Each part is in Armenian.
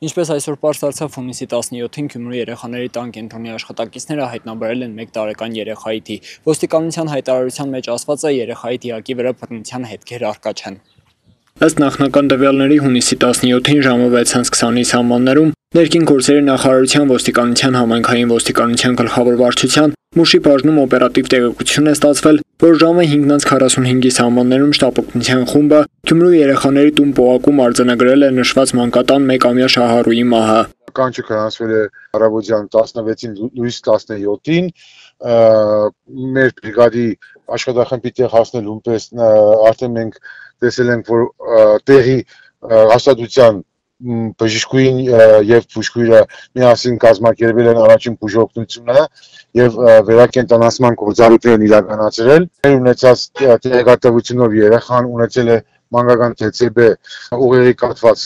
Ինչպես այսօր պարզ դարձավ հունիսի 17-ին Գյումրու երեխաների տան կենտրոնի աշխատակիցները հայտնաբերել են 1 տարեկան երեխայի թի։ Ոստիկանության հայտարարության մեջ ասված է երեխայի դիակի վրա բռնության հետքեր առկա չեն։ Ըստ նախնական տվյալների հունիսի 17-ին ժամը 6:20-ի սահմաններում Ներքին գործերի նախարարության ոստիկանության համայնքային ոստիկանության գլխավոր վարչության Մուշի բաժնում օպերատիվ տեղեկություն է ստացվել, որ ժամը 5:45-ի սահմաններում շտապօգնության խումբը Գյումրու երեխաների տուն պողակում արձանագրել է նշված մանկատան 1-ամյա Շահարուի մահը։ Կանչը գրանցվել է առավոտյան 16-ին լույս 17-ին մեր բրիգադի աշխատախմբի տեղ հասնելուն պես արդեն մենք տեսել ենք, որ տեղի հաստատության բժշկուհին եւ բուժքույրը միասին կազմակերպել են առաջին բուժօգնությունը եւ վերակենդանացման գործառույթներն իրականացրել։ Ունեցած տեղեկատվությունով երեխան ունեցել է մանկական ՏՑԲ ուղեղի կաթված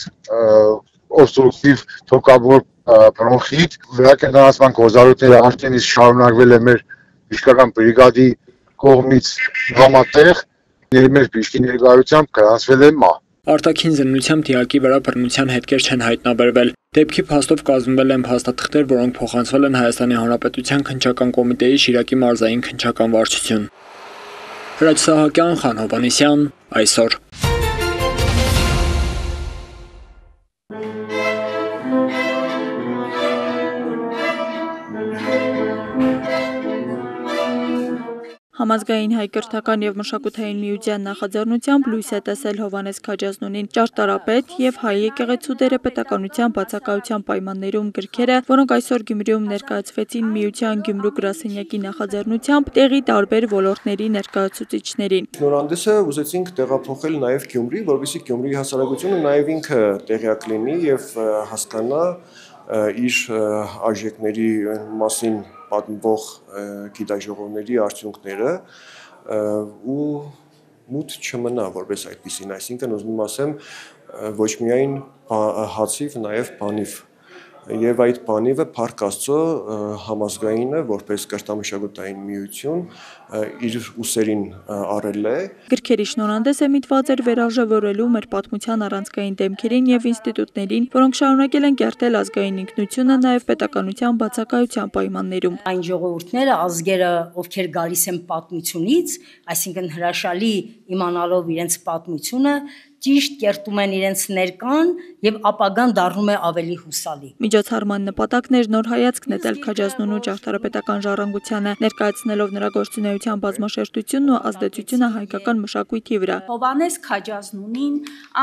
օբստրուկտիվ թոքաբոր բրոնխիտ։ Վերակենդանացման գործառույթները արդեն իսկ շարունակվել է մեր բժշկական բրիգադի կողմից համատեղ մեր բժշկի ներկայությամբ գրանցվել է մահ։ Արտաքին զննությամբ դիակի վրա բռնության հետքեր չեն հայտնաբերվել։ Դեպքի փաստով կազմվել են փաստաթղթեր, որոնք փոխանցվել են Հայաստանի Հանրապետության քննչական կոմիտեի Շիրակի մարզային քննչական վարչություն։ Հրաչ Սահակյան, Խան Հովհաննիսյան, այսօր։ Համազգային հայ կրթական եւ մշակութային միության նախաձեռնությամբ լույս է տեսել Հովհաննես Քաջազնունին ճարտարապետ եւ հայ եկեղեցու դերը պետականության բացակայության պայմաններում գրքերը, որոնք այսօր Գյումրիում ներկայացվեցին միության Գյումրու գրասենյակի նախաձեռնությամբ տեղի տարբեր ոլորտների ներկայացուցիչներին։ Նորանդեսը ուզեցինք տեղափոխել նաեւ Գյումրի, որովհետեւ Գյումրիի հասարակությունը նաեւ ինքը տեղյակ լինի եւ հասկանա իր արժեքների մասին պատմող գիտաժողովների արդյունքները ու մութ չմնա որպես այդպեսին, այսինքն ուզում ասեմ ոչ միայն հացիվ, նաև բանիվ եւ այդ բանիվը Փառք Աստծո համազգայինը որպես կրթամշակութային միություն իր ուսերին առել է։ Գրքերի շնորհանդեսը միտված էր վերարժևորելու մեր պատմության առանցքային դեմքերին եւ ինստիտուտներին, որոնք շարունակել են կերտել ազգային ինքնությունը նաեւ պետականության բացակայության պայմաններում։ Այն ժողովուրդները, ազգերը, ովքեր գալիս են պատմությունից, այսինքն հրաշալի իմանալով իրենց պատմությունը, ճիշտ կերտում են իրենց ներկան եւ ապագան դառնում է ավելի հուսալի։ Միջոցառման նպատակն էր նոր հայացք նետել Քաջազնունու ճարտարապետական ժառանգությանը, ներկայացնելով նրա գործունեության բազմաշերտությունն ու ազդեցությունը հայկական մշակույթի վրա։ Հովհաննես Քաջազնունին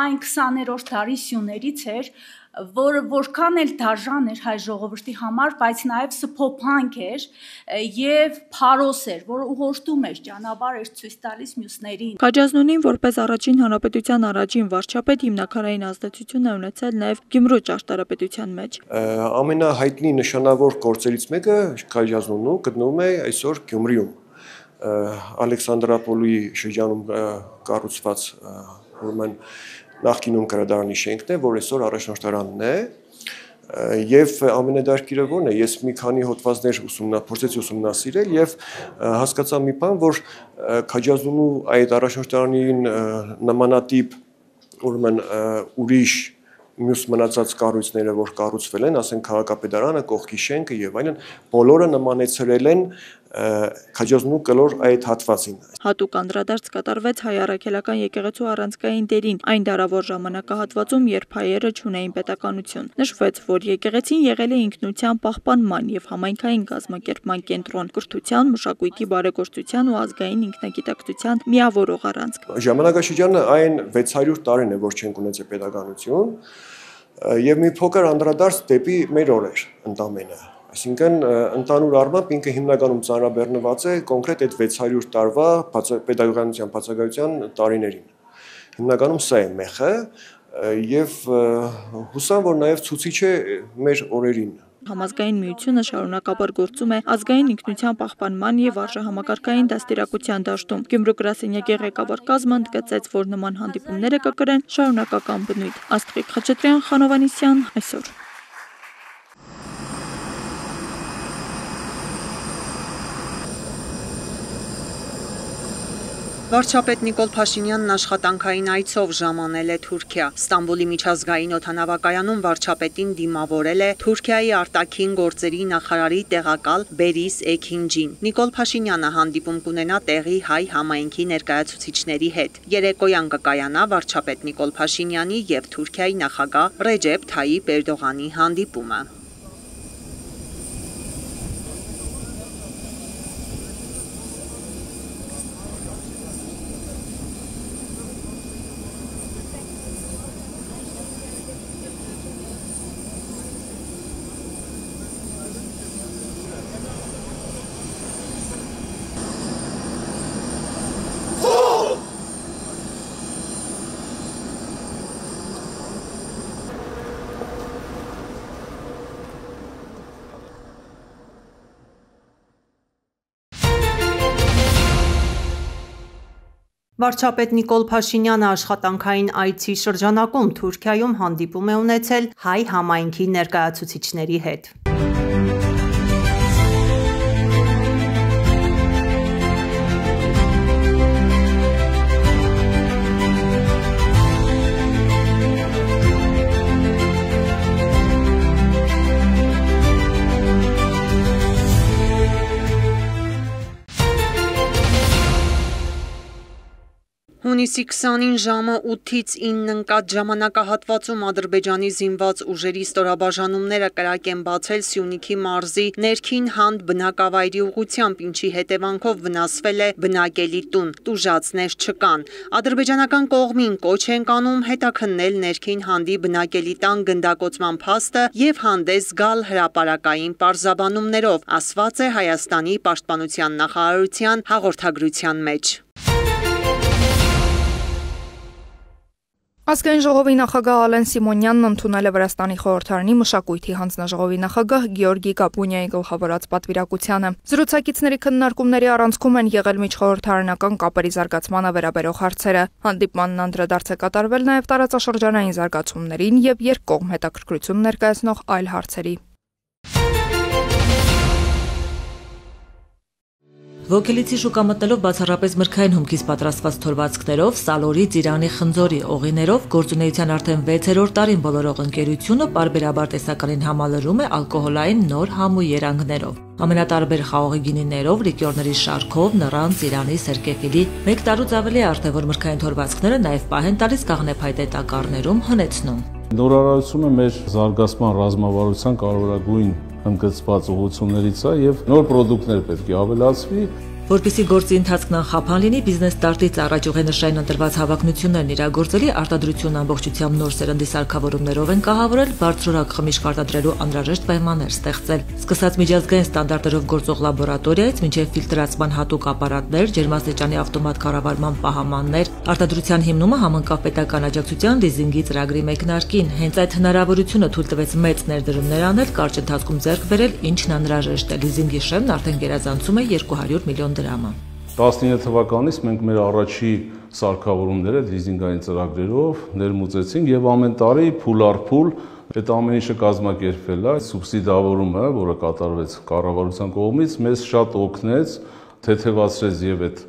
այն 20-րդ դարի սյուներից էր, որը որքան էլ դաժան էր հայ ժողովրդի համար, բայց նաև սփոփանք էր եւ փարոս էր, որը ուղղորդում էր, ճանապարհ էր ցույց տալիս մյուսներին։ Քաջազնունին որպես առաջին հանրապետության առաջին վարչապետ հիմնակարային ազդեցություն է ունեցել նաև Գյումրու ճարտարապետության մեջ։ Ամենահայտնի նշանավոր գործերից մեկը Քաջազնունու գտնվում է այսօր Գյումրիում։ Ալեքսանդրապոլի շրջանում կառուցված ուրեմն նախկինում գրադարանի շենքն է, որ այսօր առաջնորդարանն է, եւ ամենադարքիրը որն է, ես մի քանի հոդվածներ փորձեցի ուսումնասիրել եւ հասկացա մի բան, որ Քաջազնունու այդ առաջնորդարանին նմանատիպ ուրեմն ուրիշ մյուս մնացած կառույցները, որ կառուցվել են, ասենք քաղաքապետարանը, կողքի շենքը եւ այլն, բոլորը նմանեցրել են Քաջազնունու կլոր այդ հատվածին։ Հատուկ անդրադարձ կատարվեց հայ առաքելական եկեղեցու առանցքային դերին այն դարավոր ժամանակահատվածում, երբ հայերը չունեին պետականություն։ Նշվեց, որ եկեղեցին եղել է ինքնության պահպանման եւ համայնքային կազմակերպման կենտրոն, կրթության, մշակույթի, բարեգործության ու ազգային ինքնագիտակցության միավորող առանցք։ Ժամանակաշրջանը այն 600 տարին է, որ չենք ունեցել պետականություն, եւ մի փոքր անդրադարձ դեպի մեր օրեր ընդամենը։ Այսինքն ընդհանուր առմամբ ինքը հիմնականում ծանրաբեռնված է կոնկրետ այդ 600 տարվա պետականության բացակայության տարիներին։ Հիմնականում սա է մեխը եւ հուսամ, որ նաեւ ցուցիչ է մեր օրերին։ Համազգային միությունը շարունակաբար գործում է ազգային ինքնության պահպանման եւ արժեհամակարգային դաստիարակության դաշտում։ Գյումրու գրասենյակի ղեկավար կազմը ընդգծեց, որ նման հանդիպումները կկրեն շարունակական բնույթ։ Աստղիկ Խաչատրյան, Խան Հովհաննիսյան, այսօր։ Վարչապետ Նիկոլ Փաշինյանն աշխատանքային այցով ժամանել է Թուրքիա։ Ստամբուլի միջազգային օդանավակայանում վարչապետին դիմավորել է Թուրքիայի արտաքին գործերի նախարարի տեղակալ Բերիս Էքինջին։ Նիկոլ Փաշինյանը հանդիպում կունենա տեղի հայ համայնքի ներկայացուցիչների հետ։ Երեկոյան կկայանա վարչապետ Նիկոլ Փաշինյանի եւ Թուրքիայի նախագահ Ռեջեփ Թայիպ Էրդողանի հանդիպումը։ Վարչապետ Նիկոլ Փաշինյանը աշխատանքային այցի շրջանակում Թուրքիայում հանդիպում է ունեցել հայ համայնքի ներկայացուցիչների հետ։ Հունիսի 20-ին ժամը 8-ից 9 ընկած ժամանակահատվածում Ադրբեջանի զինված ուժերի ստորաբաժանումները կրակ են բացել Սյունիքի մարզի ներքին Հանդ բնակավայրի ուղղությամբ, ինչի հետևանքով վնասվել է բնակելի տուն, տուժածներ չկան։ Ադրբեջանական կողմին կոչ են անում հետաքննել ներքին Հանդի բնակելի տան գնդակոծման փաստը եւ հանդես գալ հրապարակային պարզաբանումներով, ասված է Հայաստանի պաշտպանության նախարարության հաղորդագրության մեջ։ Ազգային ժողովի նախագահ Ալեն Սիմոնյանն ընդունել է Վրաստանի խորհրդարանի մշակույթի հանձնաժողովի նախագահ Գեորգի Կապունյայի գլխավորած պատվիրակությանը։ Զրուցակիցների քննարկումների առանցքում են եղել միջխորհրդարանական կապերի զարգացմանը վերաբերող հարցերը։ Հանդիպմանն անդրադարձ է կատարվել նաև տարածաշրջանային զարգացումներին եւ երկկողմ հետաքրքրություն ներկայացնող այլ հարցերի։ Ոգելիցի շուկա մտնելով բացառապես մրգային հումքից պատրաստված թորվածքներով, սալորի, ծիրանի, խնձորի, օղիներով գործունեության արդեն 6-րդ տարին բոլորող ընկերությունը պարբերաբար տեսականին համալրում է ալկոհոլային նոր համ ու երանգներով։ Ամենատարբեր խաղողի գինիներով, լիկյորների շարքով, նռան, ծիրանի, սերկեֆիլի, 1 տարուց ավելի արդեն որ մրգային թորվածքները նաև պահ են տալիս կաղնեփայտե տակառներում հնեցնում։ Նորարարությունը մեր զարգացման ռազմավարության կարևորագույն ընդգծված ուղղություններից է եւ նոր պրոդուկտներ պետք է ավելացվի։ Որպեսզի գործի ընթացքն անխափան լինի, բիզնես ստարտից առաջ ուղենշային ընտրված հավակնություններն իրագործելի արտադրությունն ամբողջությամբ նոր սերնդի սարքավորումներով են կահավորել, բարձրորակ խմիչք արտադրելու անհրաժեշտ պայմաններ ստեղծել։ Սկսած միջազգային ստանդարտերով գործող լաբորատորիայից մինչև ֆիլտրացման հատուկ ապարատներ, ջերմաստիճանի ավտոմատ կառավարման պահամաններ, արտադրության հիմնումը համընկավ պետական աջակցության լիզինգի ծրագրի մեկնարկին։ Հենց այդ հնարավորությունը թույլ տվեց մեծ ներդրումներ անել, կարճ ընթացքում ձեռք բերել, ինչն անհրաժեշտ է։ Լիզինգի շեմն արդեն գերազանցում է 200 միլիոն դրամը։ 19 թվականից մենք մեր առաջի սարքավորումները լիզինգային ծրագրերով ներմուծեցինք եւ ամեն տարի փուլ առ փուլ այդ ամեն ինչը կազմակերպվել է, սուբսիդավորումը, որը կատարվեց կառավարության կողմից, մեզ շատ օգնեց, թեթևացրեց եւ այդ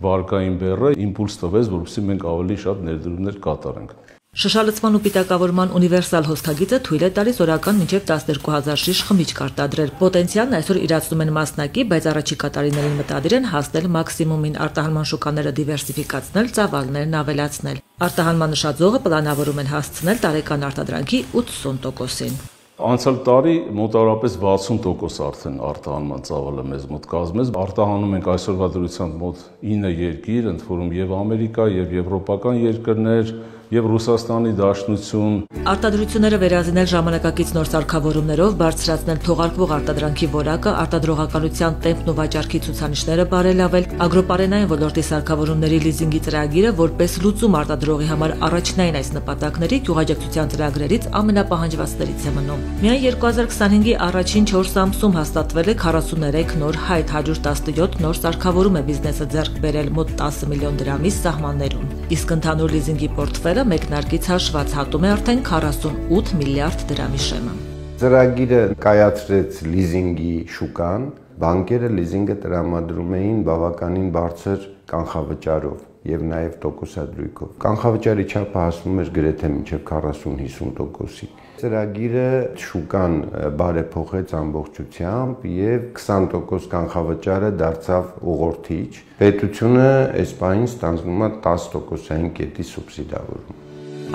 վարկային բեռը իմպուլս տվեց, որովհետեւ մենք ավելի շատ ներդրումներ կատարենք։ Շշալցման ու պիտակավորման ունիվերսալ հոսքագիծը թույլ է տալիս օրական մինչև 12000 շիշ խմիչք արտադրել։ Պոտենցիալն այսօր իրացնում են մասնակի, բայց առաջիկա տարիներին մտադիր են հասնել մաքսիմումին, արտահանման շուկաները դիվերսիֆիկացնել, ծավալներն ավելացնել։ Արտահանման նշաձողը պլանավորում են հասցնել տարեկան արտադրանքի 80%-ին։ Անցյալ տարի մոտավորապես 60% արդեն արտահանման ծավալը մեզ մոտ կազմեց։ Արտահանում ենք այսօրվա դրությամբ մոտ 9 երկիր, ընդ որում եւ Ամերիկա, եւ եվրոպական երկրներ, եւ Ռուսաստանի Դաշնություն։ Արտադրությունները վերազինել ժամանակակից նոր սարքավորումներով, բարձրացնել թողարկվող արտադրանքի որակը, արտադրողականության տեմպն ու վաճառքի ցուցանիշները բարելավել, ագրոպարենային ոլորտի սարքավորումների լիզինգի ծրագիրը որպես լուծում արտադրողի համար առաջնային այս նպատակների գյուղաճակցության ծրագրերից ամենապահանջվածներից է մնում։ Միայն 2025-ի առաջին 4 ամսում հաստատվել է 43 նոր հայտ, 117 նոր սարքավորում է բիզնեսը ձեռք բերել մոտ 10 միլիոն դրամի սահմաններում։ Իսկ ընդհանուր լիզինգի պորտֆելը մեկնարկից հաշված հատում է արդեն 48 միլիարդ դրամի շեմը։ Ծրագիրը կայացրեց լիզինգի շուկան, բանկերը լիզինգը տրամադրում էին բավականին բարձր կանխավճարով։ եւ նաեւ տոկոսադրույքով։ Կանխավճարի չափը հասնում էր գրեթե մինչեւ 40-50%-ի։ Ծրագիրը շուկան բարեփոխեց ամբողջությամբ եւ 20% կանխավճարը դարձավ ուղղորդիչ։ Պետությունը այս պահին ստանձնում է 10%-ային կետի սուբսիդավորում։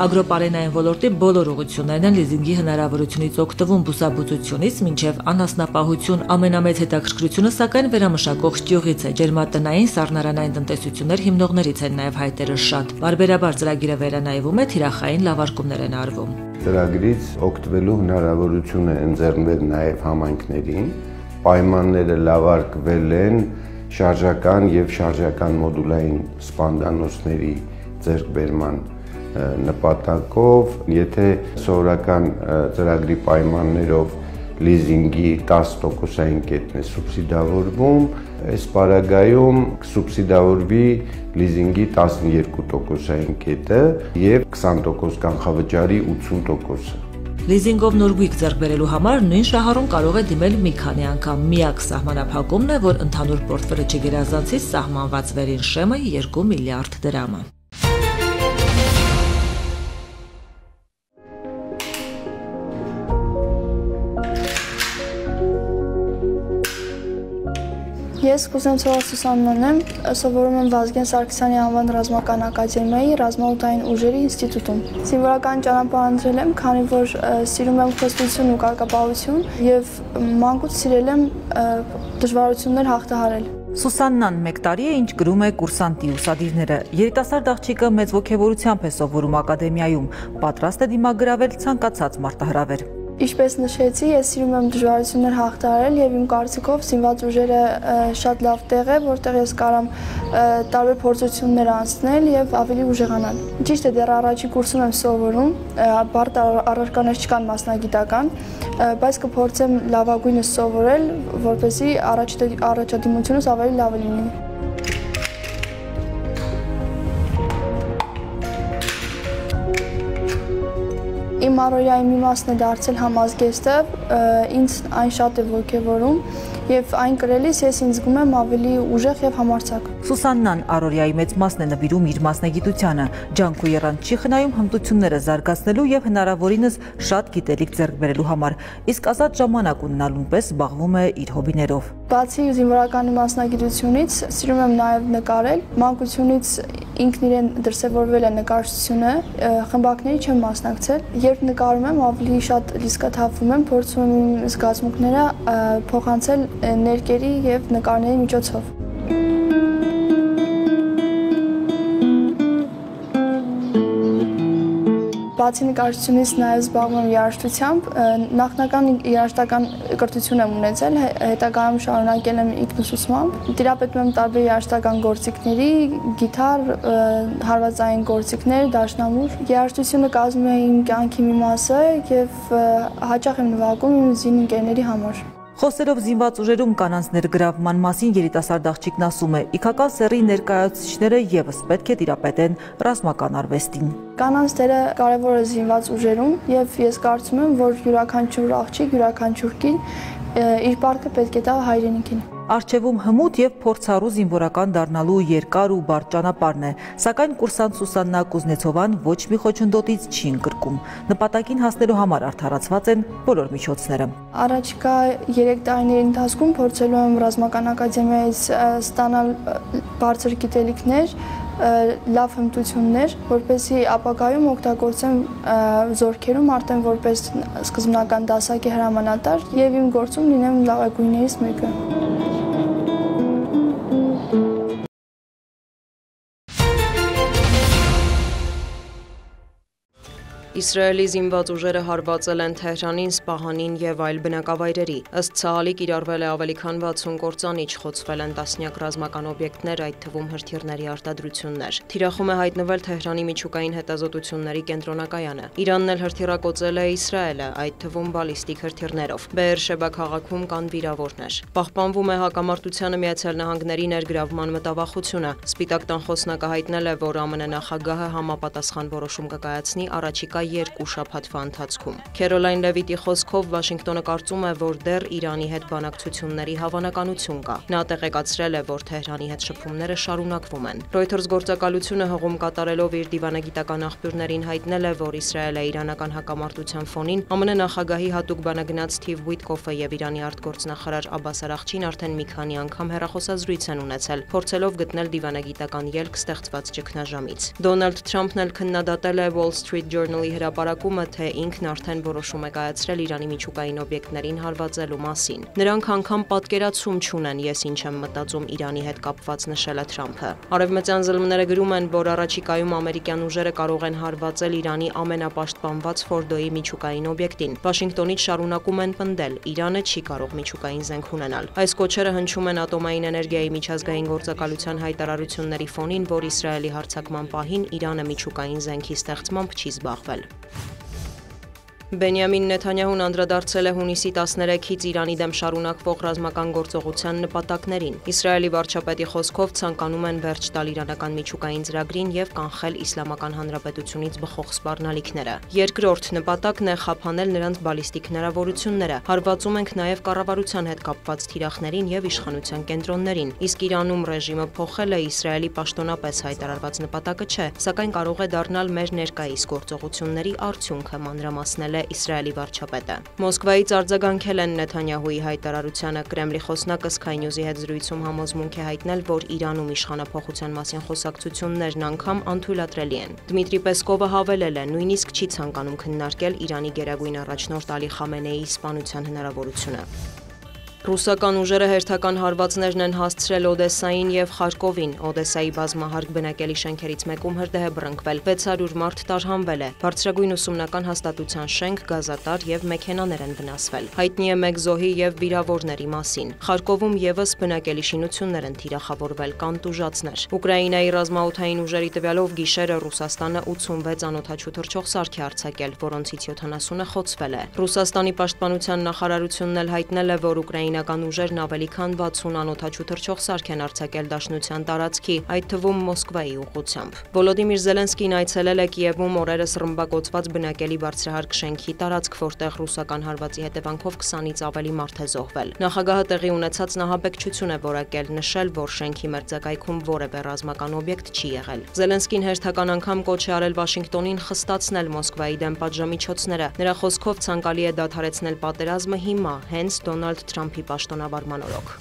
Ագրոպարենային ոլորտի բոլոր ուղղություններն են լիզինգի հնարավորությունից օգտվում բուսաբուծությունից մինչև անասնապահություն ամենամեծ հետաքրքրությունը սակայն վերամշակող ճյուղից է ջերմատնային սառնարանային տնտեսություններ հիմնողներից են նաև հայտերը շատ։ Բարբերաբար ծրագիրը վերանայվում է, թիրախային լավարկումներ են արվում։ Ծրագրից օգտվելու հնարավորություն է ընձեռնել նաև համայնքներին, պայմանները լավարկվել են շարժական եւ շարժական մոդուլային սպանդանոցների ձեռքբերման նպատակով, եթե սովորական ծրագրի պայմաններով լիզինգի 10%-ային կետն է սուբսիդավորվում, այս պարագայում սուբսիդավորվի լիզինգի 12%-ային կետը եւ 20% կանխավճարի 80%-ը։ Լիզինգով նորգույք ձեռք բերելու համար նույն շահառուն կարող է դիմել մի քանի անգամ։ Միակ սահմանափակումն է, որ ընդհանուր պորտֆելը չգերազանցի սահմանված վերին շեմը 2 միլիարդ դրամը։ Ես Կուզենցова Սուսաննան եմ, սովորում եմ Վազգեն Սարգսյանի անվան ռազմական ակադեմիայի ռազմաօդային ուժերի ինստիտուտում։ Զինվորական ճանապարհ ընտրել եմ, քանի որ սիրում եմ խոստություն ու կարգապահություն եւ մանկուց սիրել եմ դժվարություններ հաղթահարել։ Սուսաննան 1 տարի է, ինչ գրում է կուրսանտի ուսադիրները։ Երիտասարդ աղջիկը մեծ ոգևորությամբ է սովորում ակադեմիայում, պատրաստ է դիմագրավել ցանկացած մարտահրավեր։ Ինչպես նշեցի, ես սիրում եմ դժվարություններ հաղթահարել եւ իմ կարծիքով զինված ուժերը շատ լավ տեղ է, որտեղ ես կարամ տարբեր փորձություններ անցնել եւ ավելի ուժեղանալ։ Ճիշտ է, դեռ առաջի կուրսում եմ սովորում, բարդ առարկաներ չկան մասնագիտական, բայց կփորձեմ լավագույնս սովորել, որպեսզի առաջադիմությունս ավելի լավ լինի։ Իմ առօրյայի մի մասն է դարձել համազգեստը, ինձ այն շատ է ոգևորում եւ այն կրելիս ես ինձ զգում եմ ավելի ուժեղ եւ համարձակ։ Սուսաննան առօրյայի մեծ մասն է նվիրում իր մասնագիտությանը, ջանք ու եռանդ չի խնայում հմտությունները զարգացնելու եւ հնարավորինս շատ գիտելիք ձեռք բերելու համար, իսկ ազատ ժամանակ ունենալուն պես զբաղվում է իր հոբիներով։ Բացի զինվորականի մասնագիտությունից, սիրում եմ նաեւ նկարել, մանկությունից ինքն իրեն դրսևորվել է նկարչությունը, խմբակների չեմ մասնակցել, երբ նկարում եմ ավելի շատ լիցքաթափվում եմ, փորձում եմ իմ զգացմունքները փոխանցել ներկերի եւ նկարների միջոցով։ Բացի նկարչությունից նաև զբաղվում եմ երաժշտությամբ, նախնական երաժշտական կրթություն եմ ունեցել, հետագայում շարունակել եմ ինքնուսուցմամբ, տիրապետում եմ տարբեր երաժշտական գործիքների, գիտար, հարվածային գործիքներ, դաշնամուր։ Երաժշտությունը կազմում է իմ կյանքի մի մասը եւ հաճախ եմ նվագում իմ զին ընկերների համար։ Խոսելով զինված ուժերում կանանց ներգրավման մասին երիտասարդ աղջիկն ասում է, իգական սեռի ներկայացուցիչները եւս պետք է տիրապետեն ռազմական արվեստին։ Կանանց դերը կարևոր է զինված ուժերում եւ ես կարծում եմ, որ յուրաքանչյուր աղջիկ, յուրաքանչյուր կին իր պարտքը պետք է տա հայրենիքին։ Արջևում հմուտ եւ փորձառու զինվորական դառնալու երկար ու բարդ ճանապարհն է, սակայն կուրսանտ Սուսաննա Կուզնեցովան ոչ մի խոչընդոտից չի ընկրկում։ Նպատակին հասնելու համար արդարացված են բոլոր միջոցները։ Առաջիկա 3 տարիների ընթացքում փորձելու եմ ռազմական ակադեմիայից ստանալ բարձր գիտելիքներ, լավ հմտություններ, որպեսզի ապագայում օգտագործեմ զորքերում արդեն որպես սկզբնական դասակի հրամանատար եւ իմ գործում լինեմ լավագույններից մեկը։ Իսրայելի զինված ուժերը հարվածել են Թեհրանին, Սպահանին եւ այլ բնակավայրերի։ Ըստ ցահալի կիրառվել է ավելի քան 60 կործանիչ, խոցվել են տասնյակ ռազմական օբյեկտներ, այդ թվում հրթիռների արտադրություններ։ Թիրախում է հայտնվել Թեհրանի միջուկային հետազոտությունների կենտրոնակայանը։ Իրանն էլ հրթիռակոծել է Իսրայելը, այդ թվում բալիստիկ հրթիռներով։ Բեերշեբա քաղաքում կան վիրավորներ։ Պահպանվում է Հակամարտությանը Միացյալ Նահանգների ներգրավման մտավախությունը։ Սպիտակ տան խոսնակը հայտնել է, որ ԱՄՆ նախագահը համապատասխան որոշում կկայացնի առաջիկա 2 շաբաթվա ընթացքում։ Քերոլայն Լևիտի խոսքով Վաշինգտոնը կարծում է, որ դեռ Իրանի հետ բանակցությունների հավանականություն կա։ Նա տեղեկացրել է, որ Թեհրանի հետ շփումները շարունակվում են։ Reuters գործակալությունը հղում կատարելով իր դիվանագիտական աղբյուրներին հայտնել է, որ Իսրայելը իրանական հակամարտության ֆոնին ԱՄՆ նախագահի հատուկ բանագնաց Սթիվ Ուիտկոֆը եւ Իրանի արտգործնախարար Աբբաս Արաղչին արդեն մի քանի անգամ հեռախոսազրույց են ունեցել, փորձելով գտնել դիվանագիտական ելք ստեղծված ճգնաժամից։ Դոնալդ Թրամփն էլ քննադատել է Wall Street Journal-ի հրապարակումը, թե ինքն արդեն որոշում է կայացրել Իրանի միջուկային օբյեկտներին հարվածելու մասին։ Նրանք անգամ պատկերացում չունեն, ես ինչ եմ մտածում Իրանի հետ կապված, նշել է Թրամփը։ Արևմտյան ԶԼՄ-ները գրում են, որ առաջիկայում ամերիկյան ուժերը կարող են հարվածել Իրանի ամենապաշտպանված Ֆորդոյի միջուկային օբյեկտին։ Վաշինգտոնից շարունակում են պնդել, Իրանը չի կարող միջուկային զենք ունենալ։ Այս կոչերը հնչում են ատոմային էներգիայի միջազգային գործակալության հայտարարությունների ֆոնին, որ Իսրայելի հարձակման պահին Իրանը միջուկային զենքի ստեղծմամբ չի զբաղվել։ Բենյամին Նեթանյահուն անդրադարձել է հունիսի 13-ից Իրանի դեմ շարունակվող ռազմական գործողության նպատակներին։ Իսրայելի վարչապետի խոսքով ցանկանում են վերջ տալ իրանական միջուկային ծրագրին եւ կանխել Իսլամական Հանրապետությունից բխող սպառնալիքները։ Երկրորդ նպատակն է խափանել նրանց բալիստիկ հնարավորությունները։ Հարվածում ենք նաեւ կառավարության հետ կապված թիրախներին եւ իշխանության կենտրոններին։ Իսկ Իրանում ռեժիմը փոխելը Իսրայելի պաշտոնապես հայտարարված նպատակը չէ, սակայն կարող է դառնալ մեր ներկայիս գործողությունների արդյունքը, մանրամասնել Իսրայելի վարչապետը։ Մոսկվայից արձագանքել են Նեթանյահուի հայտարարությանը։ Կրեմլի խոսնակը Sky News-ի հետ զրույցում համոզմունք է հայտնել, որ Իրանում իշխանափոխության մասին խոսակցություններն անգամ անթույլատրելի են։ Դմիտրի Պեսկովը հավելել է, նույնիսկ չի ցանկանում քննարկել Իրանի գերագույն առաջնորդ Ալի Խամենեիի սպանության հնարավորությունը։ Ռուսական ուժերը հերթական հարվածներն են հասցրել Օդեսային եւ Խարկովին։ Օդեսայի բազմահարկ բնակելի շենքերից մեկում հրդեհ է բռնկվել, 600 մարդ տարհանվել է։ Բարձրագույն ուսումնական հաստատության շենք, գազատար եւ մեքենաներ են վնասվել։ Հայտնի է մեկ զոհի եւ վիրավորների մասին։ Խարկովում եւս բնակելի շինություններ են թիրախավորվել, կան տուժածներ։ Ուկրաինայի ռազմաօդային ուժերի տվյալով գիշերը Ռուսաստանը 86 անօդաչու թռչող սարք է արձակել, որոնցից 70-ը խոցվել է։ Ռուսաստանի պաշտպանության նախարարությունն էլ հայտնել է, որ Ուկրաինական ուժերն ավելի քան 60 անօդաչու թռչող սարք են արձակել Դաշնության տարածքի, այդ թվում Մոսկվայի ուղղությամբ։ Վոլոդիմիր Զելենսկին այցելել է Կիևում օրերս ռմբակոծված բնակելի բարձրահարկ շենքի տարածք, որտեղ ռուսական հարվածի հետևանքով 20-ից ավելի մարդ է զոհվել։ Նախագահը տեղի ունեցած նահաբեկչություն է որակել, նշել, որ շենքի մերձակայքում որևէ ռազմական օբյեկտ չի եղել։ Զելենսկին հերթական անգամ կոչ է արել Վաշինգտոնին խստացնել Մոսկվայի դեմ պատժամիջոցները։ Նրա խոսքով ցանկալի է դադարեցնել պատերազմը հիմա, հենց Դոնալդ Թրամփի պաշտոնավարման օրոք։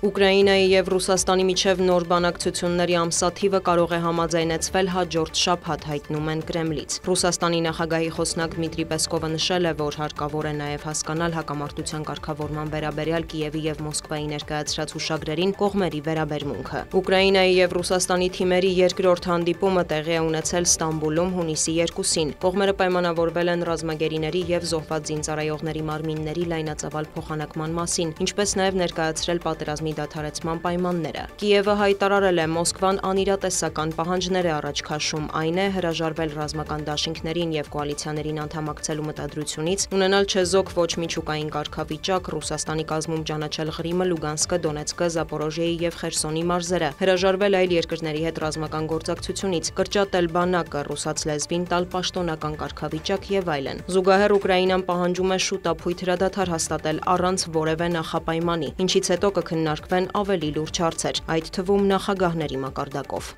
Ուկրաինայի եւ Ռուսաստանի միջև նոր բանակցությունների ամսաթիվը կարող է համաձայնեցվել հաջորդ շաբաթ, հայտնում են Կրեմլից։ Ռուսաստանի նախագահի խոսնակ Դմիտրի Պեսկովը նշել է, որ հարկավոր է նաեւ հասկանալ հակամարտության կարգավորման վերաբերյալ Կիևի եւ Մոսկվայի ներկայացրած հուշագրերին կողմերի վերաբերմունքը։ Ուկրաինայի եւ Ռուսաստանի թիմերի երկրորդ հանդիպումը տեղի է ունեցել Ստամբուլում հունիսի 2-ին։ Կողմերը պայմանավորվել են ռազմագերիների եւ զոհված զինծառայողների մարմինների լայնածավալ փոխանակման մասին, ինչպես նաեւ ներկայացրել պատերազմի դադարեցման պայմանները։ Կիևը հայտարարել է, Մոսկվան անիրատեսական պահանջներ է առաջ քաշում, այն է հրաժարվել ռազմական դաշինքներին եւ կոալիցիաներին անդամակցելու մտադրությունից, ունենալ չեզոք ոչ միջուկային կարգավիճակ, Ռուսաստանի կազմում ճանաչել Ղրիմը, Լուգանսկը, Դոնեցկը, Զապորոժիեի եւ Խերսոնի մարզերը, հրաժարվել այլ երկրների հետ ռազմական գործակցությունից, կրճատել բանակը, ռուսաց լեզվին տալ պաշտոնական կարգավիճակ եւ այլն։ Զուգահեռ Ուկրաինան պահանջում է շուտապույտ հրադադար հաստատել առանց որևէ նախապայմանի, ինչից հետո կքննարկվեն ավելի լուրջ հարցեր, այդ թվում նախագահների մակարդակով։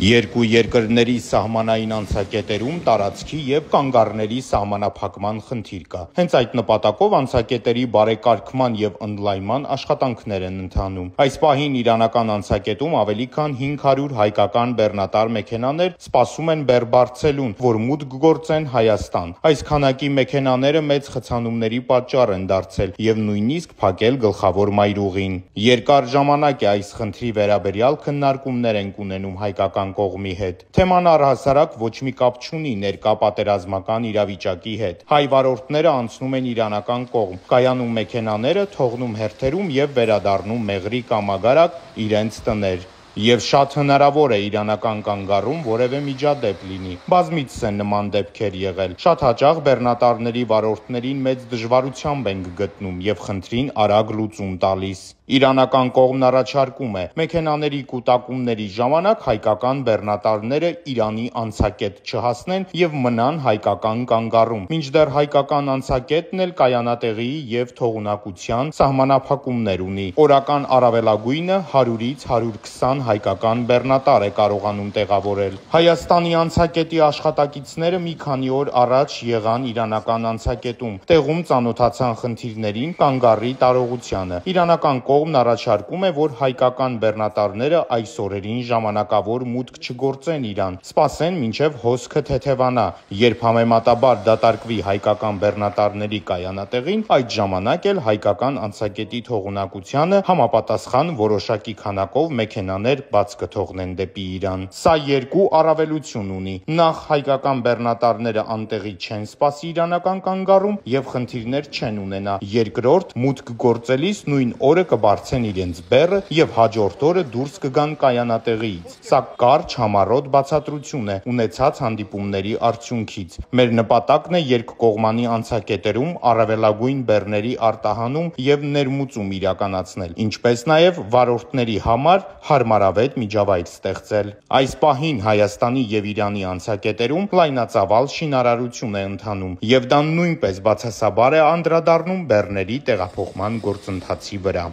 Երկու երկրների սահմանային անցակետերում տարածքի եւ կանգառների սահմանափակման խնդիր կա։ Հենց այդ նպատակով անցակետերի բարեկարգման եւ ընդլայնման աշխատանքներ են ընթանում։ Այս պահին իրանական անցակետում ավելի քան 500 հայկական բեռնատար մեքենաներ սպասում են բեռ-բարձելուն, որ մուտք գործեն Հայաստան։ Այս քանակի մեքենաները մեծ խցանումների պատճառ են դարձել եւ նույնիսկ փակել գլխավոր մայրուղին։ Երկար ժամանակ է այս խնդրի վերաբերյալ քննարկումներ են ունենում հայկական կողմի հետ։ Թեման առհասարակ ոչ մի կապ չունի ներկա պատերազմական իրավիճակի հետ։ Հայ վարորդները անցնում են իրանական կողմ, կայանում մեքենաները, թողնում հերթերում եւ վերադառնում մեղրի կամագարակ իրենց տներ։ Եվ շատ հնարավոր է իրանական կանգառում որևէ միջադեպ լինի։ Բազմիցս են նման դեպքեր եղել։ Շատ հաճախ բեռնատարների վարորդներին մեծ դժվարությամբ ենք գտնում եւ խնդրին արագ լուծում տալիս։ Իրանական կողմն առաջարկում է մեքենաների կուտակումների ժամանակ հայկական բեռնատարները Իրանի անցակետ չհասնեն եւ մնան հայկական կանգառում, մինչդեռ հայկական անցակետն էլ կայանատեղիի եւ թողունակության սահմանափակումներ ունի։ Օրական առավելագույնը 100-ից 120 հայկական բեռնատար է կարողանում տեղավորել։ Հայաստանի անցակետի աշխատակիցները մի քանի օր առաջ եղան իրանական անցակետում, տեղում ծանոթացան խնդիրներին, կանգառի տարողությանը։ Իրանական կողմն առաջարկում է, որ հայկական բեռնատարները այս օրերին ժամանակավոր մուտք չգործեն Իրան, սպասեն մինչև հոսքը թեթևանա, երբ համեմատաբար դատարկվի հայկական բեռնատարների կայանատեղին, այդ ժամանակ էլ հայկական անցակետի թողունակությանը համապատասխան որոշակի քանակով մեքենաներ բաց կթողնեն դեպի Իրան։ Սա երկու առավելություն ունի։ Նախ հայկական բեռնատարները անտեղի չեն սպասի իրանական կանգառում եւ խնդիրներ չեն ունենա։ Երկրորդ, մուտք գործելիս նույն օրը բարձեն իրենց բեռը եւ հաջորդ օրը դուրս կգան կայանատեղիից։ Սա կարճ համառոտ բացատրություն է ունեցած հանդիպումների արդյունքից։ Մեր նպատակն է երկկողմանի անցակետերում առավելագույն բեռների արտահանում եւ ներմուծում իրականացնել, ինչպես նաեւ վարորդների համար հարմարավետ միջավայր ստեղծել։ Այս պահին Հայաստանի եւ Իրանի անցակետերում լայնածավալ շինարարություն է ընթանում եւ դա նույնպես բացասաբար է անդրադառնում բեռների տեղափոխման գործընթացի վրա։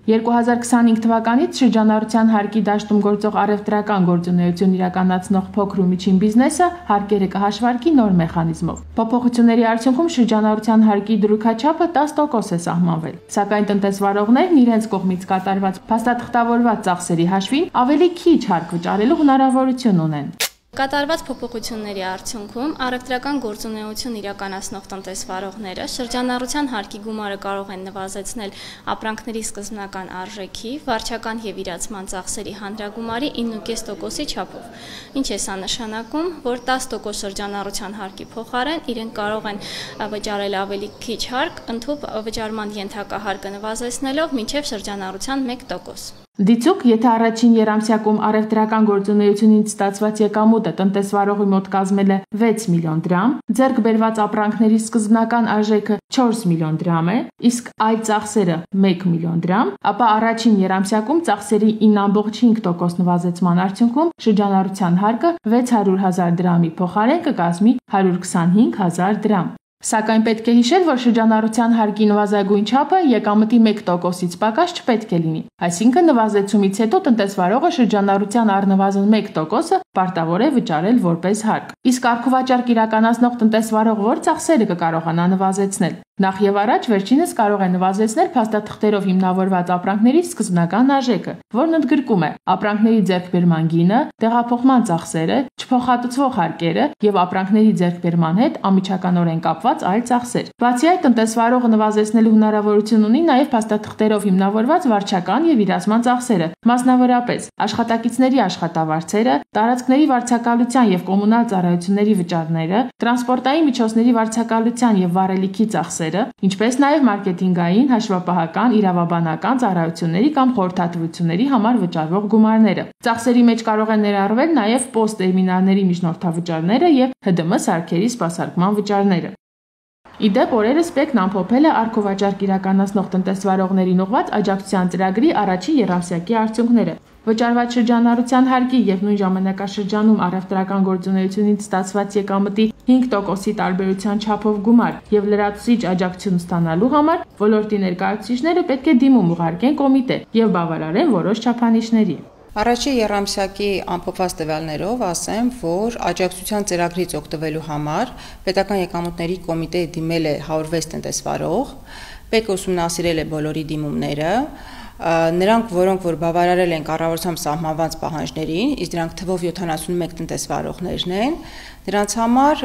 2025 թվականից շրջանառության հարկի դաշտում գործող առևտրական գործունեություն իրականացնող փոքր ու միջին բիզնեսը հարկերը կհաշվարկի նոր մեխանիզմով։ Փոփոխությունների արդյունքում շրջանառության հարկի դրույքաչափը 10% է սահմանվել, սակայն տնտեսվարողներն իրենց կողմից կատարված փաստաթղթավորված ծախսերի հաշվին ավելի քիչ հարկ վճարելու հնարավորություն ունեն։ Կատարված փոփոխությունների արդյունքում առևտրական գործունեություն իրականացնող տնտեսվարողները շրջանառության հարկի գումարը կարող են նվազեցնել ապրանքների սկզբնական արժեքի, վարչական եւ իրացման ծախսերի հանրագումարի 9.5%-ի չափով։ Ինչ է սա նշանակում, որ 10% շրջանառության հարկի փոխարեն իրենք կարող են վճարել ավելի քիչ հարկ, ընդհանուր վճարման ենթակահարկը նվազեցնելով մինչև շրջանառության 1%։ Դիցուք, եթե առաջին երամսյակում առևտրական գործունեությունից ստացված եկամուտը տնտեսվարողի մոտ կազմել է 6 միլիոն դրամ, ձեռք բերված ապրանքների սկզբնական արժեքը 4 միլիոն դրամ է, իսկ այլ ծախսերը 1 միլիոն դրամ, ապա առաջին երամսյակում ծախսերի 9.5% նվազեցման արդյունքում շրջանառության հարկը 600.000 դրամի փոխարեն կկազմի 125.000 դրամ։ Սակայն պետք է հիշել, որ շրջանառության հարկի նվազագույն չափը եկամտի 1%-ից պակաս չպետք է լինի։ Այսինքն նվազեցումից հետո տնտեսվարողը շրջանառության առնվազն 1%-ը պարտավոր է վճարել որպես հարկ։ Իսկ առքուվաճառք իրականացնող տնտեսվարողը որ ծախսերը կկարողանա նվազեցնել։ Նախ եւ առաջ վերջինս կարող է նվազեցնել փաստաթղթերով հիմնավորված ապրանքների սկզբնական արժեքը, որն ընդգրկում է ապրանքների ձեռքբերման գինը, տեղափոխման ծախսերը, չփոխհատուցվող հարկերը եւ ապրանքների ձեռքբերման հետ անմիջականորեն կապված այլ ծախսեր։ Բացի այդ, տնտեսվարողը նվազեցնելու հնարավորություն ունի նաեւ փաստաթղթերով հիմնավորված վարչական եւ իրացման ծախսերը, մասնավորապես աշխատակիցների աշխատավարձերը, տարածքների վարձակալության եւ կոմունալ ծառայությունների վճարները, տրանսպորտային միջոցների վարձակալության եւ վառելիքի ծախսերը, ինչպես նաև մարքեթինգային, հաշվապահական, իրավաբանական ծառայությունների կամ խորհրդատվությունների համար վճարվող գումարները։ Ծախսերի մեջ կարող են ներառվել նաև պոստտերմինալների միջնորդավճարները եւ ՀԴՄ սարքերի սպասարկման վճարները։ Իդեպ օրերս ՊԵԿ-ն ամփոփել է առքուվաճառք իրականացնող տնտեսվարողներին ուղղված աջակցության ծրագրի առաջին եռամսյակի արդյունքները։ Վճարված շրջանառության հարկի եւ նույն ժամանակաշրջանում առևտրական գործունեությունից ստացված եկամտի 5%-ի տարբերության չափով գումար եւ լրացուցիչ աջակցություն ստանալու համար ոլորտի ներկայացուցիչները պետք է դիմում ուղարկեն կոմիտե եւ բավարարեն որոշ չափանիշների։ Առաջին եռամսյակի ամփոփված տվյալներով ասեմ, որ աջակցության ծրագրից օգտվելու համար պետական եկամուտների կոմիտեը դիմել է 106 տնտեսվարող, ՊԵԿ-ը ուսումնասիրել է բոլորի դիմումները, նրանք, որոնք որ բավարարել են կառավարությամբ սահմանված պահանջներին, իսկ դրանք թվով 71 տնտեսվարողներն են, նրանց համար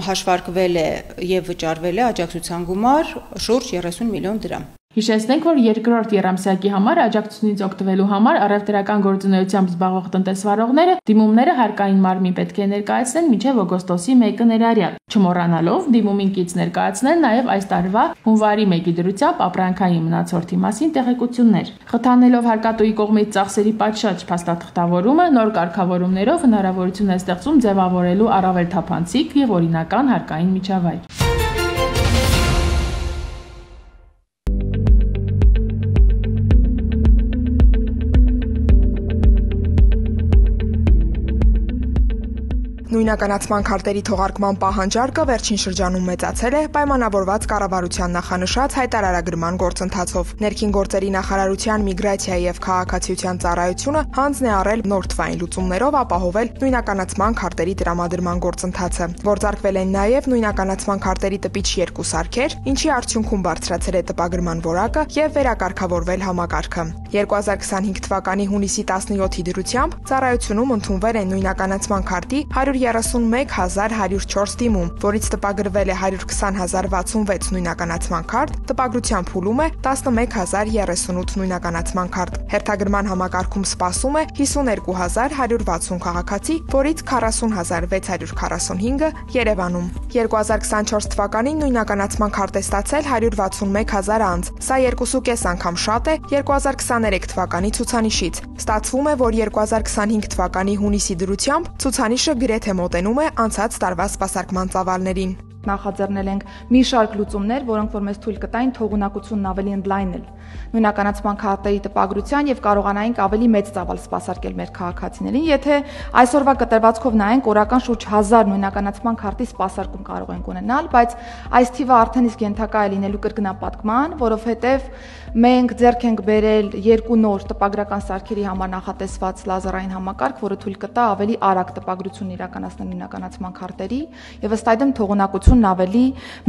հաշվարկվել է եւ վճարվել է աջակցության գումար շուրջ 30 միլիոն դրամ։ Հիշեցնենք, որ երկրորդ եռամսյակի համար աջակցությունից օգտվելու համար առևտրական գործունեությամբ զբաղվող տնտեսվարողները դիմումները հարկային մարմին պետք է ներկայացնեն մինչև օգոստոսի 1-ը ներառյալ, չմոռանալով դիմումին կից ներկայացնել նաև այս տարվա հունվարի 1-ի դրությամբ ապրանքային մնացորդի մասին տեղեկություններ։ Խթանելով հարկատուի կողմից ծախսերի պատշաճ փաստաթղթավորումը, նոր կարգավորումներով հնարավորություն է ստեղծում ձևավորելու առավել թափանցիկ եւ օրինական հարկային միջավայր։ Նույնականացման քարտերի թողարկման պահանջարկը վերջին շրջանում մեծացել է պայմանավորված կառավարության նախանշած հայտարարագրման գործընթացով։ Ներքին գործերի նախարարության միգրացիայի եւ քաղաքացիության ծառայությունը հանձն է առել նոր թվային լուծումներով ապահովել նույնականացման քարտերի տրամադրման գործընթացը։ Գործարկվել են նաեւ նույնականացման քարտերի տպիչ 2 սարքեր, ինչի արդյունքում բարձրացել է տպագրման որակը եւ վերակարգավորվել համակարգը։ 2025 թվականի հունիսի 17-ի դրությամբ ծառայությունում ընդունվել են նույնականացման քարտի 131,104 դիմում, որից տպագրվել է 120,066 նույնականացման քարտ, տպագրության փուլում է 11,038 նույնականացման քարտ։ Հերթագրման համակարգում սպասում է 52,160 քաղաքացի, որից 40,645-ը Երևանում։ 2024 թվականին նույնականացման քարտ է ստացել 161,000 անձ։ Սա 2.5 անգամ շատ է 2023 թվականի ցուցանիշից։ Ստացվում է, որ 2025 թվականի հունիսի դրությամբ ցուցանիշը գրեթե մոտենում է անցած տարվա սպասարկման ծավալներին։ Նախաձեռնել ենք մի շարք լուծումներ, որոնք որ մեզ թույլ կտային թողունակությունն ավելի ընդլայնել։ Նույնականացման քարտերի տպագրության եւ կարողանայինք ավելի մեծ ծավալ սպասարկել մեր քաղաքացիներին, եթե այսօրվա կտրվածքով նայենք, օրական շուրջ 1000 նույնականացման քարտի սպասարկում կարող ենք ունենալ, բայց այս թիվը արդեն իսկ ենթակա է լինելու կրկնապատկման, որովհետեւ մենք ձեռք ենք բերել 2 նոր տպագրական սարքերի համար նախատեսված լազերային համակարգ, որը թույլ կտա ավելի արագ տպագրություն իրականացնել նույնականացման քարտերի եւ ըստ այդմ թողունակությունն ավելի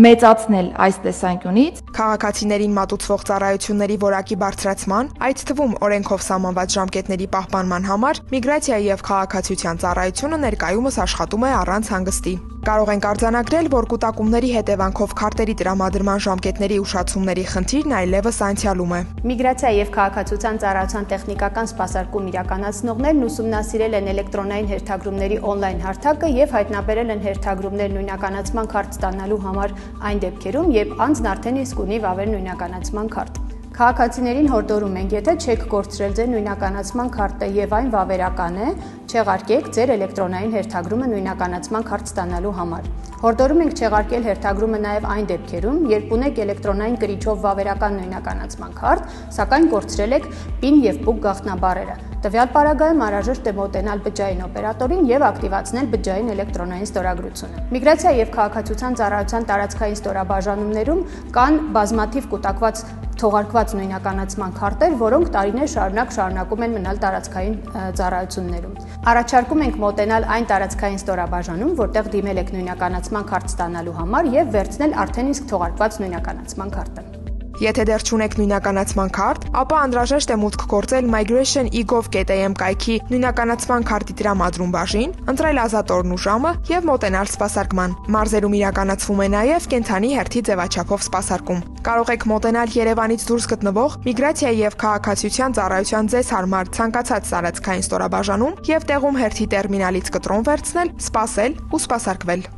մեծացնել այս տեսանկյունից։ Քաղաքացիներին մատուցվող ծառայությունների որակի բարձրացման, այդ թվում օրենքով սահմանված ժամկետների պահպանման համար միգրացիայի եւ քաղաքացիության ծառայությունը ներկայումս աշխատում է առանց հանգստի։ Կարող ենք արձանագրել, որ կուտակումների հետևանքով քարտերի տրամադրման ժամկետների ուշացումների խնդիրն այլևս անցյալում է։ Միգրացիայի եւ քաղաքացիության ծառայության տեխնիկական սպասարկում իրականացնողներն ուսումնասիրել են էլեկտրոնային հերթագրումների օնլայն հարթակը եւ հայտնաբերել են հերթագրումներ նույնականացման քարտ ստանալու համար այն դեպքերում, երբ անձն արդեն իսկ ունի վավեր նույնականացման քարտ։ Քաղաքացիներին հորդորում ենք, եթե չեք կորցրել ձեր նույնականացման քարտը եւ այն վավերական է, չեղարկեք ձեր էլեկտրոնային հերթագրումը նույնականացման քարտ ստանալու համար։ Հորդորում ենք չեղարկել հերթագրումը նաեւ այն դեպքերում, երբ ունեք էլեկտրոնային կրիչով վավերական նույնականացման քարտ, սակայն կորցրել եք PIN եւ PUK գաղտնաբառերը։ Տվյալ պարագայում անհրաժեշտ է մոտենալ բջջային օպերատորին եւ ակտիվացնել բջջային էլեկտրոնային ստորագրությունը։ Միգրացիայի եւ քաղաքացիության ծառայության տարածքային ստորաբաժանումներում կան բազմաթիվ կուտակված թողարկված նույնականացման քարտեր, որոնք տարիներ շարունակում են մնալ տարածքային ծառայություններում։ Առաջարկում ենք մոտենալ այն տարածքային ստորաբաժանում, որտեղ դիմել եք նույնականացման քարտ ստանալու համար եւ վերցնել արդեն իսկ թողարկված նույնականացման քարտը։ Եթե դեռ չունեք նույնականացման քարտ, ապա անհրաժեշտ է մուտք գործել migration.egov.am կայքի նույնականացման քարտի տրամադրում բաժին, ընտրել ազատորն ու ժամը եւ մոտենալ սպասարկման։ Մարզերում իրականացվում է նաեւ կենթանի հերթի ձևաչափով սպասարկում։ Կարող եք մոտենալ Երևանից դուրս գտնվող Միգրացիայի եւ քաղաքացիության ծառայության ձեզ հարմար ցանկացած տարածքային ստորաբաժանում եւ տեղում հերթի տերմինալից կտրոն վերցնել, սպասել ու սպասարկվել։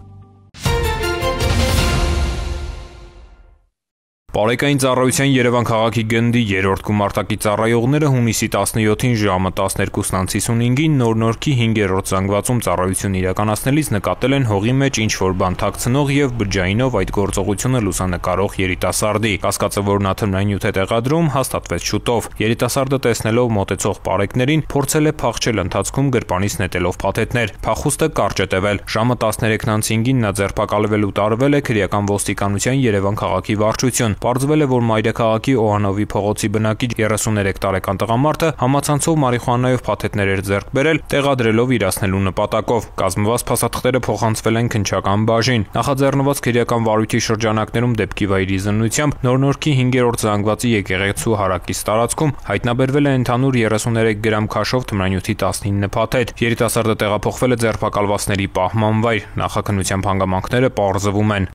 Պարեկային ծառայության Երևան քաղաքի գնդի 3-րդ գումարտակի ծառայողները հունիսի 17-ին ժամը 12:55-ին Նոր-Նորքի 5-րդ զանգվածում ծառայություն իրականացնելիս նկատել են հողի մեջ ինչ-որ բան թաքցնող եւ բջջայինով այդ գործողությունը լուսանկարող երիտասարդի։ Կասկածը, որ նա թմրանյութ է տեղադրում, հաստատվեց շուտով։ Երիտասարդը տեսնելով մոտեցող պարեկներին, փորձել է փախչել ընթացքում գրպանից նետելով փաթեթներ։ Փախուստը կարճ է տևել։ Ժամը 13:05-ին նա ձերբակալվել ու տարվել է քրեական ոստիկանության Երևան քաղաքի վարչություն։ Պարզվել է, որ Մայրաքաղաքի Օհանովի փողոցի բնակիչ 33 տարեկան տղամարդը համացանցով մարիխուանայով փաթեթներ էր ձեռք բերել, տեղադրելով իրացնելու նպատակով։ Կազմված փաստաթղթերը փոխանցվել են քննչական բաժին։ Նախաձեռնված քրեական վարույթի շրջանակներում դեպքի վայրի զննությամբ Նոր-Նորքի 5-րդ զանգվածի եկեղեցու հարակից տարածքում հայտնաբերվել է ընդհանուր 33 գրամ քաշով թմրանյութի 19 փաթեթ։ Երիտասարդը տեղափոխվել է ձերբակալվածների պահման վայր։ Նախաքննությամբ հանգամանքները պարզվում են։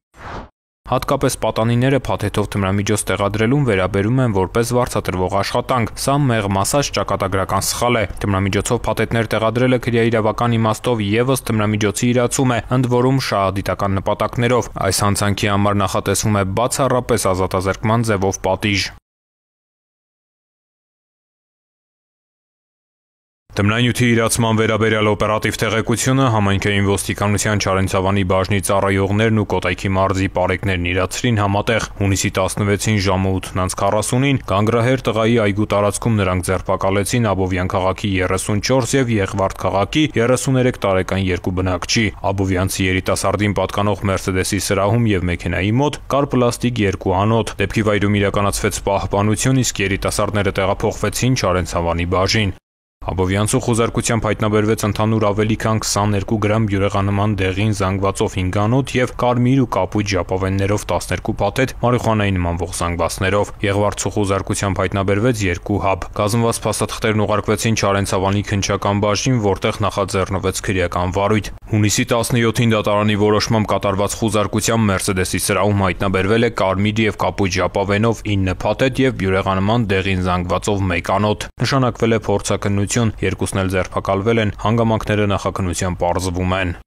Հատկապես պատանիները փաթեթով թմրամիջոց տեղադրելուն վերաբերում են որպես վարձատրվող աշխատանք։ Սա մեղմ ասած ճակատագրական սխալ է։ Թմրամիջոցով փաթեթներ տեղադրելը քրեաիրավական իմաստով եւս թմրամիջոցի իրացում է, ընդ որում շահադիտական նպատակներով։ Այս հանցանքի համար նախատեսվում է բացառապես ազատազրկման ձևով պատիժ։ Թմրանյութի իրացման վերաբերյալ օպերատիվ տեղեկությունը համայնքային ոստիկանության Չարենցավանի բաժնի ծառայողներն ու Կոտայքի մարզի պարեկներն իրացրին համատեղ։ Հունիսի 16-ին ժամը 8:40-ին Գանգրահեր տղայի այգու տարածքում նրանք ձերբակալեցին Աբովյան քաղաքի 34 եւ Եղվարդ քաղաքի 33 տարեկան երկու բնակչի։ Աբովյանցի երիտասարդին պատկանող Մերսեդեսի սրահում եւ մեքենայի մոտ կար պլաստիկ երկու անոթ։ Դեպքի վայրում իրականացվեց պահպանություն, իսկ երիտասարդները տեղափոխվեցին Չարենցավանի բաժին։ Աբովյանցու խոզարկությամբ հայտնաբերվեց ընդհանուր ավելի քան 22 գրամ բյուրեղանման դեղին զանգվածով 5 անոթ եւ կարմիր ու կապույտ ժապավեններով 12 փաթեթ մարիխուանայի նմանվող զանգվածներով։ Եղվարդցու խոզարկությամբ հայտնաբերվեց 2 հաբ։ Կազմված փաստաթղթերն ուղարկվեցին Չարենցավանի քննչական բաժին, որտեղ նախաձեռնվեց քրեական վարույթ։ Հունիսի 17-ին դատարանի որոշմամբ կատարված խոզարկությամբ Մերսեդեսի սրահում հայտնաբերվել է կարմիր եւ կապույտ ժապավենով 9 փաթեթ եւ բյուրեղանման դեղին զանգվածով 1 անոթ։ Նշանակվել է փորձաքննություն, երկուսն էլ ձերբակալվել են, հանգամանքները նախաքննության պարզվում են։